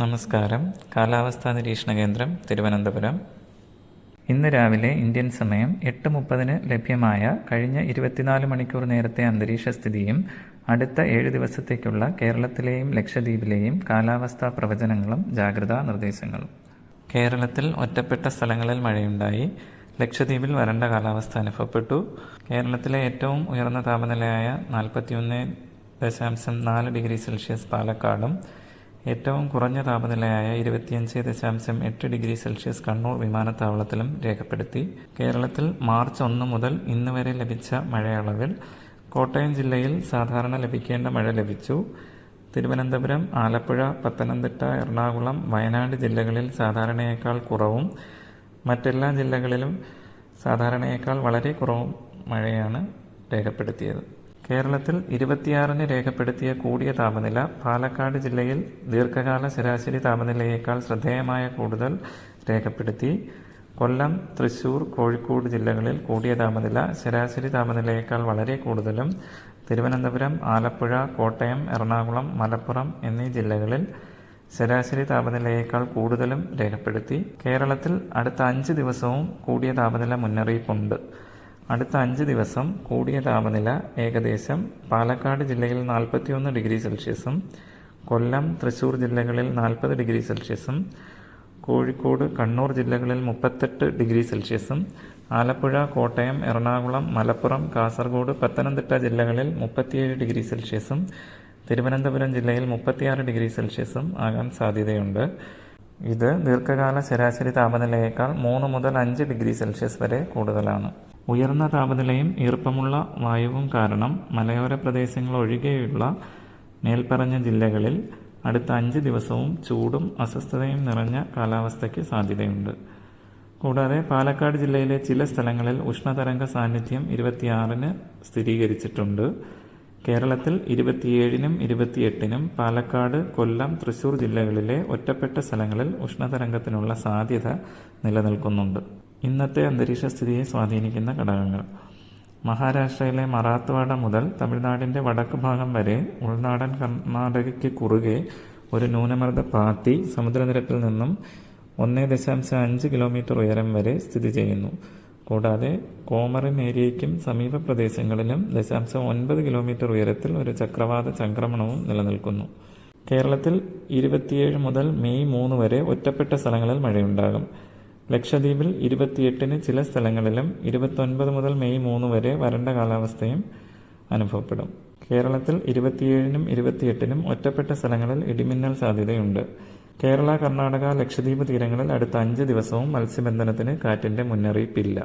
നമസ്കാരം. കാലാവസ്ഥാ നിരീക്ഷണ കേന്ദ്രം തിരുവനന്തപുരം. ഇന്ന് രാവിലെ ഇന്ത്യൻ സമയം 8:30 ലഭ്യമായ കഴിഞ്ഞ 24 മണിക്കൂർ നേരത്തെ അന്തരീക്ഷ സ്ഥിതിയും അടുത്ത 7 ദിവസത്തേക്കുള്ള കേരളത്തിലെയും ലക്ഷദ്വീപിലെയും കാലാവസ്ഥാ പ്രവചനങ്ങളും ജാഗ്രതാ നിർദ്ദേശങ്ങളും. കേരളത്തിൽ ഒറ്റപ്പെട്ട സ്ഥലങ്ങളിൽ മഴയുണ്ടായി. ലക്ഷദ്വീപിൽ വരണ്ട കാലാവസ്ഥ അനുഭവപ്പെട്ടു. കേരളത്തിലെ ഏറ്റവും ഉയർന്ന താപനിലയായ 41.4 ഡിഗ്രി സെൽഷ്യസ് പാലക്കാടും ഏറ്റവും കുറഞ്ഞ താപനിലയായ 25.8 ഡിഗ്രി സെൽഷ്യസ് കണ്ണൂർ വിമാനത്താവളത്തിലും രേഖപ്പെടുത്തി. കേരളത്തിൽ മാർച്ച് 1 മുതൽ ഇന്ന് വരെ ലഭിച്ച മഴയളവിൽ കോട്ടയം ജില്ലയിൽ സാധാരണ ലഭിക്കേണ്ട മഴ ലഭിച്ചു. തിരുവനന്തപുരം, ആലപ്പുഴ, പത്തനംതിട്ട, എറണാകുളം, വയനാട് ജില്ലകളിൽ സാധാരണയേക്കാൾ കുറവും മറ്റെല്ലാ ജില്ലകളിലും സാധാരണയേക്കാൾ വളരെ കുറവും മഴയാണ് രേഖപ്പെടുത്തിയത്. കേരളത്തിൽ 26-ന് രേഖപ്പെടുത്തിയ കൂടിയ താപനില പാലക്കാട് ജില്ലയിൽ ദീർഘകാല ശരാശരി താപനിലയേക്കാൾ ശ്രദ്ധേയമായ കൂടുതൽ രേഖപ്പെടുത്തി. കൊല്ലം, തൃശൂർ, കോഴിക്കോട് ജില്ലകളിൽ കൂടിയ താപനില ശരാശരി താപനിലയേക്കാൾ വളരെ കൂടുതലും തിരുവനന്തപുരം, ആലപ്പുഴ, കോട്ടയം, എറണാകുളം, മലപ്പുറം എന്നീ ജില്ലകളിൽ ശരാശരി താപനിലയേക്കാൾ കൂടുതലും രേഖപ്പെടുത്തി. കേരളത്തിൽ അടുത്ത 5 ദിവസവും കൂടിയ താപനില മുന്നറിയിപ്പുണ്ട്. അടുത്ത 5 ദിവസം കൂടിയ താപനില ഏകദേശം പാലക്കാട് ജില്ലയിൽ 41 ഡിഗ്രി സെൽഷ്യസും കൊല്ലം, തൃശൂർ ജില്ലകളിൽ 40 ഡിഗ്രി സെൽഷ്യസും കോഴിക്കോട്, കണ്ണൂർ ജില്ലകളിൽ 38 ഡിഗ്രി സെൽഷ്യസും ആലപ്പുഴ, കോട്ടയം, എറണാകുളം, മലപ്പുറം, കാസർഗോഡ്, പത്തനംതിട്ട ജില്ലകളിൽ 37 ഡിഗ്രി സെൽഷ്യസും തിരുവനന്തപുരം ജില്ലയിൽ 36 ഡിഗ്രി സെൽഷ്യസും ആകാൻ സാധ്യതയുണ്ട്. ഇത് ദീർഘകാല ശരാശരി താപനിലയേക്കാൾ 3 മുതൽ 5 ഡിഗ്രി സെൽഷ്യസ് വരെ കൂടുതലാണ്. ഉയർന്ന താപനിലയും ഈർപ്പമുള്ള വായുവും കാരണം മലയോര പ്രദേശങ്ങൾ ഒഴികെയുള്ള മേൽപ്പറഞ്ഞ ജില്ലകളിൽ അടുത്ത 5 ദിവസവും ചൂടും അസ്വസ്ഥതയും നിറഞ്ഞ കാലാവസ്ഥയ്ക്ക് സാധ്യതയുണ്ട്. കൂടാതെ പാലക്കാട് ജില്ലയിലെ ചില സ്ഥലങ്ങളിൽ ഉഷ്ണതരംഗ സാന്നിധ്യം 26-ന് സ്ഥിരീകരിച്ചിട്ടുണ്ട്. കേരളത്തിൽ 27-നും 28-നും പാലക്കാട്, കൊല്ലം, തൃശൂർ ജില്ലകളിലെ ഒറ്റപ്പെട്ട സ്ഥലങ്ങളിൽ ഉഷ്ണതരംഗത്തിനുള്ള സാധ്യത നിലനിൽക്കുന്നുണ്ട്. ഇന്നത്തെ അന്തരീക്ഷ സ്ഥിതിയെ സ്വാധീനിക്കുന്ന ഘടകങ്ങൾ. മഹാരാഷ്ട്രയിലെ മറാത്ത്വാഡ മുതൽ തമിഴ്നാടിൻ്റെ വടക്ക് ഭാഗം വരെ ഉൾനാടൻ കർണാടകയ്ക്ക് കുറുകെ ഒരു ന്യൂനമർദ്ദ പാത്തി സമുദ്രനിരപ്പിൽ നിന്നും 1.5 കിലോമീറ്റർ ഉയരം വരെ സ്ഥിതി ചെയ്യുന്നു. കൂടാതെ കോമറിൻ ഏരിയയ്ക്കും സമീപ പ്രദേശങ്ങളിലും 0.9 കിലോമീറ്റർ ഉയരത്തിൽ ഒരു ചക്രവാത ചംക്രമണവും നിലനിൽക്കുന്നു. കേരളത്തിൽ 27 മുതൽ മെയ് 3 വരെ ഒറ്റപ്പെട്ട സ്ഥലങ്ങളിൽ മഴയുണ്ടാകും. ലക്ഷദ്വീപിൽ 28-ന് ചില സ്ഥലങ്ങളിലും 29 മുതൽ മെയ് 3 വരെ വരണ്ട കാലാവസ്ഥയും അനുഭവപ്പെടും. കേരളത്തിൽ 27-നും 28-നും ഒറ്റപ്പെട്ട സ്ഥലങ്ങളിൽ ഇടിമിന്നൽ സാധ്യതയുണ്ട്. കേരള, കർണാടക, ലക്ഷദ്വീപ് തീരങ്ങളിൽ അടുത്ത 5 ദിവസവും മത്സ്യബന്ധനത്തിന് കാറ്റിന്റെ മുന്നറിയിപ്പില്ല.